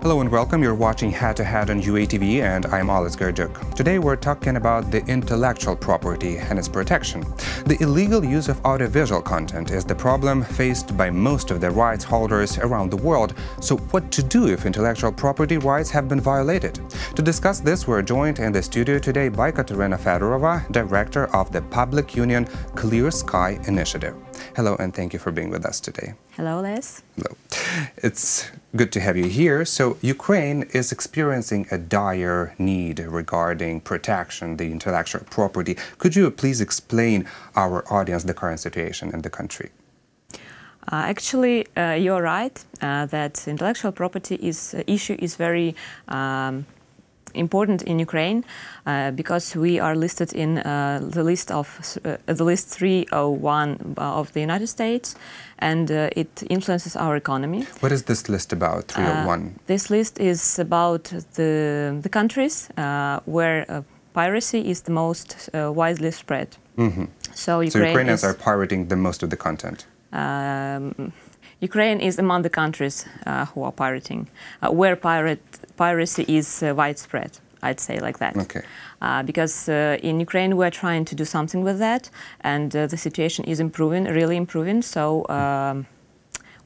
Hello and welcome. You're watching Head to Head on UATV and I'm Alex Garduk. Today we're talking about the intellectual property and its protection. The illegal use of audiovisual content is the problem faced by most of the rights holders around the world. So what to do if intellectual property rights have been violated? To discuss this, we're joined in the studio today by Kateryna Fedorova, Director of the Public Union Clear Sky Initiative. Hello and thank you for being with us today. Hello, Les. Hello. It's good to have you here. So Ukraine is experiencing a dire need regarding protection, the intellectual property. Could you please explain our audience the current situation in the country? Actually, you're right that intellectual property issue is very important in Ukraine because we are listed in the list 301 of the United States, and it influences our economy. What is this list about, 301? This list is about the countries where piracy is the most widely spread. Mm-hmm. So Ukrainians are pirating the most of the content. Ukraine is among the countries who are pirating, where piracy is widespread, I'd say like that. Okay. Because in Ukraine we're trying to do something with that, and the situation is improving, really improving. So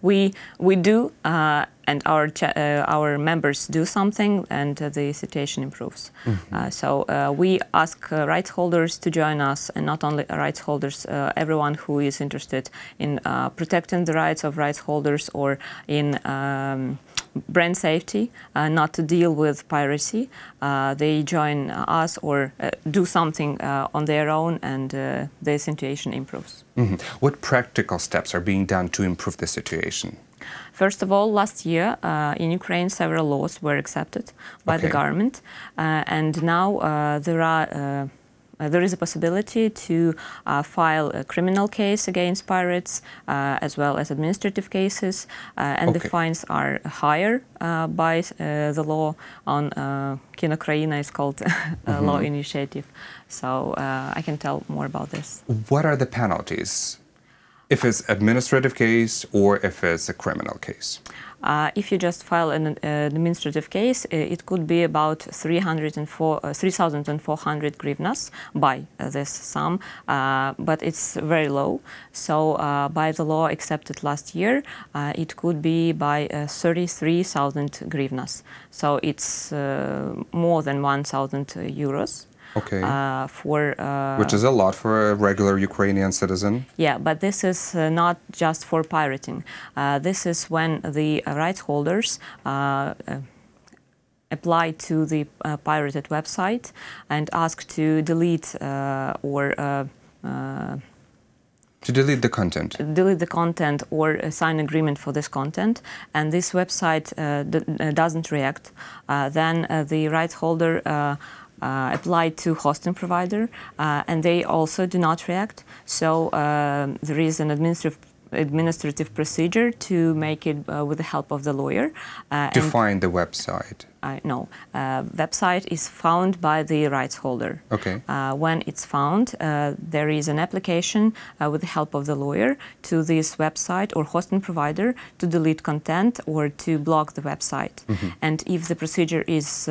we do, and our members do something, and the situation improves. Mm-hmm. So we ask rights holders to join us, and not only rights holders, everyone who is interested in protecting the rights of rights holders or in brand safety, not to deal with piracy. They join us or do something on their own, and the situation improves. Mm-hmm. What practical steps are being done to improve the situation? First of all, last year in Ukraine several laws were accepted by the government, and now there is a possibility to file a criminal case against pirates as well as administrative cases, and the fines are higher by the law on Kateryna is called law initiative. So I can tell more about this. What are the penalties? If it's administrative case or if it's a criminal case? If you just file an administrative case, it could be about 3,400 hryvnias by this sum, but it's very low. So by the law accepted last year, it could be by 33,000 hryvnias. So it's more than 1,000 euros. Okay. Which is a lot for a regular Ukrainian citizen. Yeah, but this is not just for pirating. This is when the rights holders apply to the pirated website and ask to delete or to delete the content. Delete the content or sign agreement for this content, and this website doesn't react. Then the rights holder applied to hosting provider, and they also do not react. So there is an administrative procedure to make it with the help of the lawyer. To find the website? No. Website is found by the rights holder. Okay. When it's found, there is an application with the help of the lawyer to this website or hosting provider to delete content or to block the website. Mm-hmm. And if the procedure is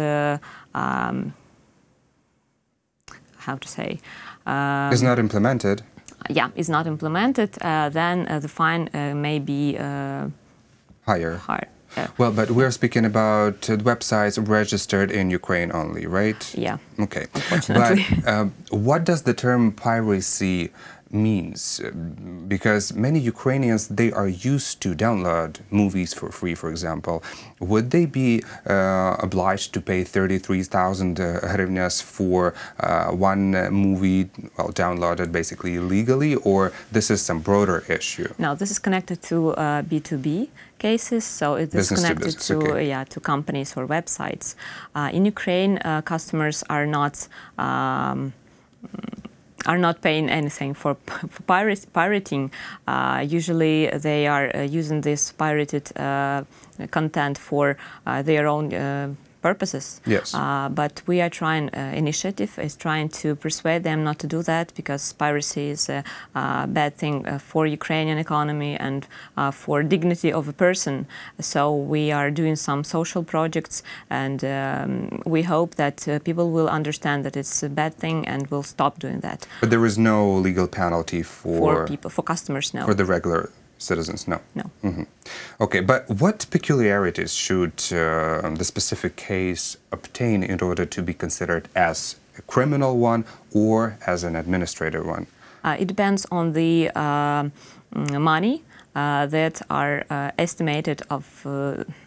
how to say? Is not implemented. Yeah, is not implemented. Then the fine may be higher. Well, but we're speaking about websites registered in Ukraine only, right? Yeah. Okay. Unfortunately. But what does the term piracy means? Because many Ukrainians, they are used to download movies for free, for example. Would they be obliged to pay 33,000 hryvnias for one movie, well, downloaded basically illegally, or this is some broader issue? No, this is connected to B2B cases, so it is connected to companies or websites. In Ukraine, customers are not paying anything for pirating. Usually they are using this pirated content for their own purposes. Yes. But we are trying, initiative is trying to persuade them not to do that, because piracy is a bad thing for Ukrainian economy and for dignity of a person. So we are doing some social projects, and we hope that people will understand that it's a bad thing and will stop doing that. But there is no legal penalty for people, for customers, no. For the regular citizens, no. No. Mm-hmm. Okay, but what peculiarities should the specific case obtain in order to be considered as a criminal one or as an administrative one? It depends on the money that are estimated of...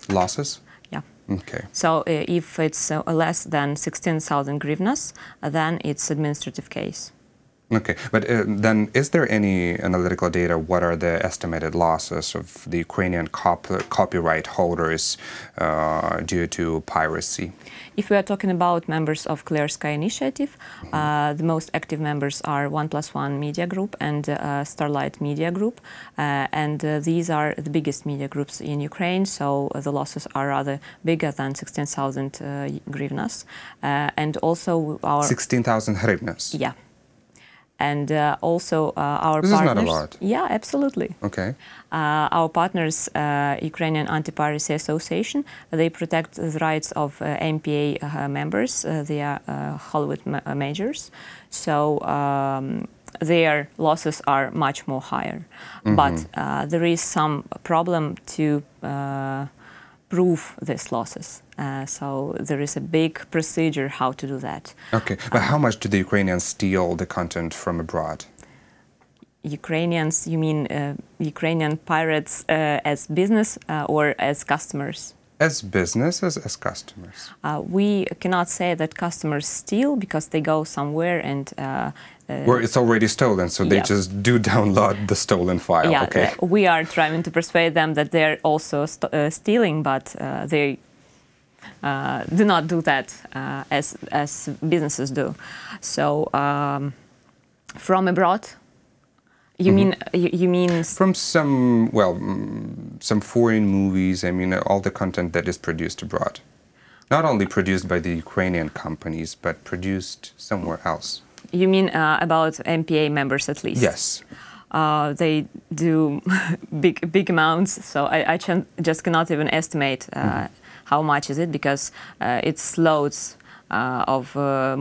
losses? Yeah. Okay. So if it's less than 16,000 hryvnias, then it's administrative case. Okay, but then is there any analytical data? What are the estimated losses of the Ukrainian copyright holders due to piracy? If we are talking about members of Clear Sky Initiative, the most active members are 1+1 Media Group and Starlight Media Group, and these are the biggest media groups in Ukraine, so the losses are rather bigger than 16,000 hryvnias. And also our... 16,000 hryvnias? Yeah. And also our partners... This is not a lot. Yeah, absolutely. Okay. Our partners, Ukrainian Anti-Piracy Association, they protect the rights of MPA members. They are Hollywood majors. So their losses are much more higher. Mm-hmm. But there is some problem to prove these losses. So there is a big procedure how to do that. Okay, but how much do the Ukrainians steal the content from abroad? Ukrainians, you mean Ukrainian pirates as business or as customers? As businesses, as customers? We cannot say that customers steal, because they go somewhere and... where it's already stolen, so they just do download the stolen file. Yeah, okay. We are trying to persuade them that they're also stealing, but they do not do that as businesses do. So from abroad, you mean you mean from some, well, some foreign movies? I mean, all the content that is produced abroad, not only produced by the Ukrainian companies, but produced somewhere else. You mean about MPA members, at least? Yes. They do big amounts, so I just cannot even estimate how much is it, because it's loads of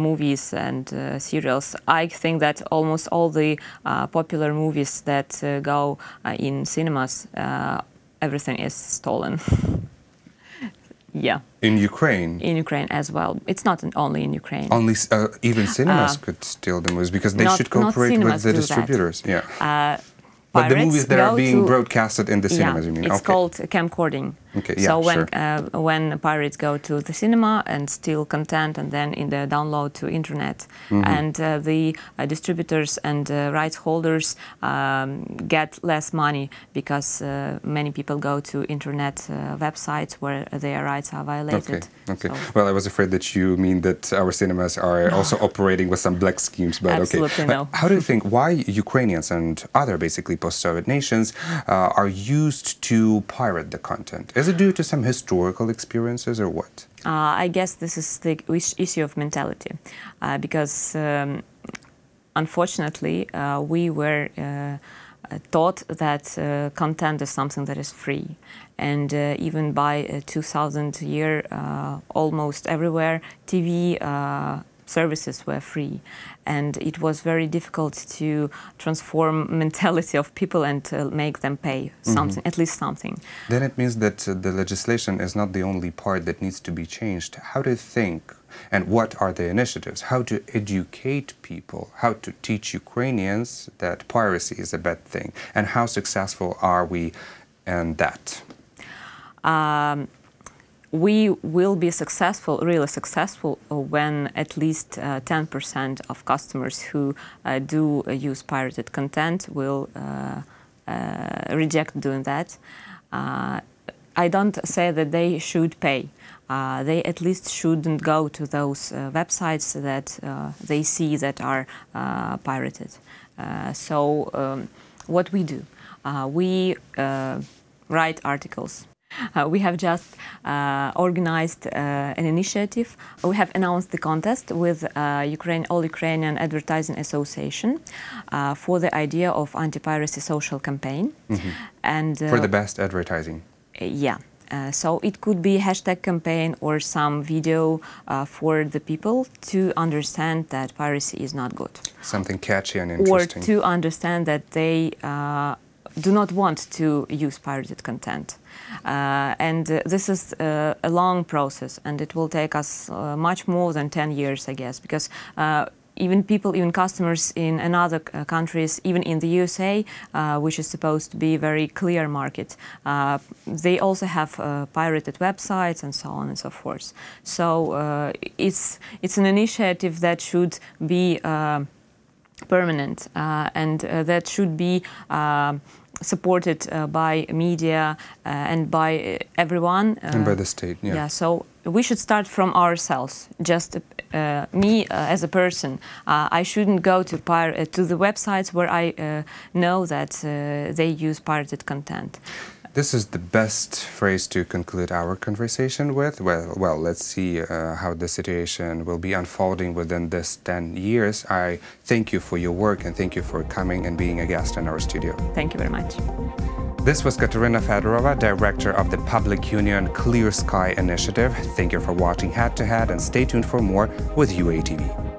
movies and serials. I think that almost all the popular movies that go in cinemas, everything is stolen. Yeah. In Ukraine? In Ukraine as well. It's not only in Ukraine. Only even cinemas could steal the movies, because they should cooperate with the distributors. That. Yeah. But the movies that are being broadcasted in the cinemas, you mean? It's called camcording. Okay, yeah, so when sure. When pirates go to the cinema and steal content, and then in the download to internet, and the distributors and rights holders get less money, because many people go to internet websites where their rights are violated. Okay. So. Well, I was afraid that you mean that our cinemas are also operating with some black schemes, but absolutely okay. No. How do you think why Ukrainians and other basically post-Soviet nations are used to pirate the content? Is it due to some historical experiences or what? I guess this is the issue of mentality, because unfortunately we were taught that content is something that is free, and even by 2000 year, almost everywhere TV services were free, and it was very difficult to transform mentality of people and make them pay something, at least something. Then it means that the legislation is not the only part that needs to be changed. How do you think, and what are the initiatives? How to educate people, how to teach Ukrainians that piracy is a bad thing, and how successful are we in that? We will be successful, really successful, when at least 10% of customers who do use pirated content will reject doing that. I don't say that they should pay. They at least shouldn't go to those websites that they see that are pirated. So what we do, we write articles. We have just organized an initiative. We have announced the contest with All Ukrainian Advertising Association for the idea of anti-piracy social campaign. And for the best advertising. Yeah. So it could be a hashtag campaign or some video for the people to understand that piracy is not good. Something catchy and interesting. Or to understand that they do not want to use pirated content. And this is a long process, and it will take us much more than 10 years, I guess, because even customers in other countries, even in the USA, which is supposed to be a very clear market, they also have pirated websites and so on and so forth. So it's an initiative that should be permanent and that should be supported by media and by everyone. And by the state, yeah. Yeah, so we should start from ourselves. Just me as a person, I shouldn't go to the websites where I know that they use pirated content. This is the best phrase to conclude our conversation with. Well, let's see how the situation will be unfolding within this 10 years. I thank you for your work and thank you for coming and being a guest in our studio. Thank you very much. This was Kateryna Fedorova, Director of the Public Union Clear Sky Initiative. Thank you for watching Head to Head and stay tuned for more with UATV.